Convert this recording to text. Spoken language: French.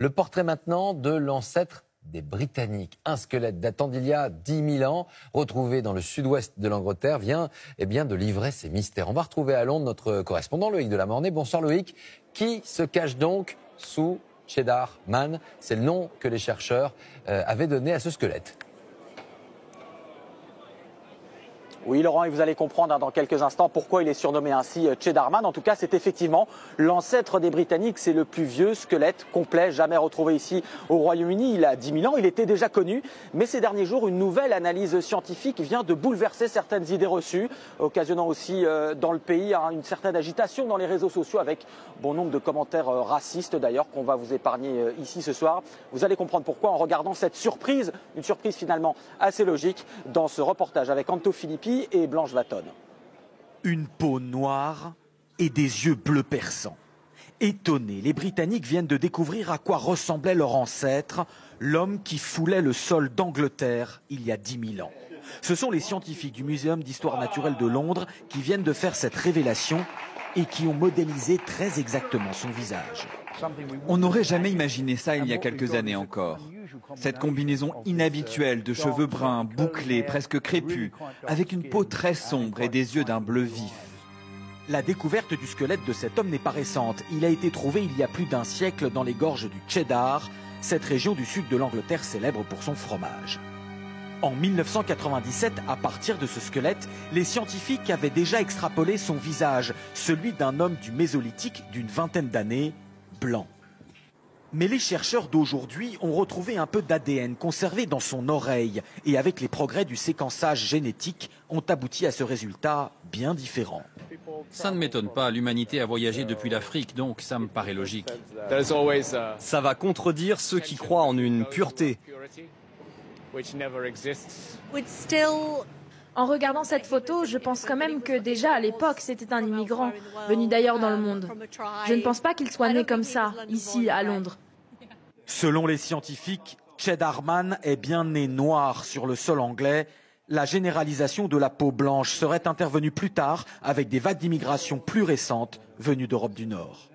Le portrait maintenant de l'ancêtre des Britanniques. Un squelette datant d'il y a 10 000 ans, retrouvé dans le sud-ouest de l'Angleterre, vient de livrer ses mystères. On va retrouver à Londres notre correspondant Loïc Delamornay. Bonsoir Loïc. Qui se cache donc sous Cheddar Man? C'est le nom que les chercheurs avaient donné à ce squelette. Oui, Laurent, et vous allez comprendre dans quelques instants pourquoi il est surnommé ainsi Cheddar Man. En tout cas, c'est effectivement l'ancêtre des Britanniques. C'est le plus vieux squelette complet jamais retrouvé ici au Royaume-Uni. Il a 10 000 ans, il était déjà connu. Mais ces derniers jours, une nouvelle analyse scientifique vient de bouleverser certaines idées reçues, occasionnant aussi dans le pays une certaine agitation dans les réseaux sociaux avec bon nombre de commentaires racistes d'ailleurs qu'on va vous épargner ici ce soir. Vous allez comprendre pourquoi en regardant cette surprise, une surprise finalement assez logique, dans ce reportage avec Anto Filippi et Blanche Vatone. Une peau noire et des yeux bleus perçants. Étonnés, les Britanniques viennent de découvrir à quoi ressemblait leur ancêtre, l'homme qui foulait le sol d'Angleterre il y a 10 000 ans. Ce sont les scientifiques du Muséum d'histoire naturelle de Londres qui viennent de faire cette révélation et qui ont modélisé très exactement son visage. On n'aurait jamais imaginé ça il y a quelques années encore. Cette combinaison inhabituelle de cheveux bruns, bouclés, presque crépus, avec une peau très sombre et des yeux d'un bleu vif. La découverte du squelette de cet homme n'est pas récente. Il a été trouvé il y a plus d'un siècle dans les gorges du Cheddar, cette région du sud de l'Angleterre célèbre pour son fromage. En 1997, à partir de ce squelette, les scientifiques avaient déjà extrapolé son visage, celui d'un homme du Mésolithique d'une vingtaine d'années, blanc. Mais les chercheurs d'aujourd'hui ont retrouvé un peu d'ADN conservé dans son oreille et avec les progrès du séquençage génétique ont abouti à ce résultat bien différent. Ça ne m'étonne pas, l'humanité a voyagé depuis l'Afrique, donc ça me paraît logique. Ça va contredire ceux qui croient en une pureté. En regardant cette photo, je pense quand même que déjà à l'époque, c'était un immigrant, venu d'ailleurs dans le monde. Je ne pense pas qu'il soit né comme ça, ici à Londres. Selon les scientifiques, Cheddar Man est bien né noir sur le sol anglais. La généralisation de la peau blanche serait intervenue plus tard avec des vagues d'immigration plus récentes venues d'Europe du Nord.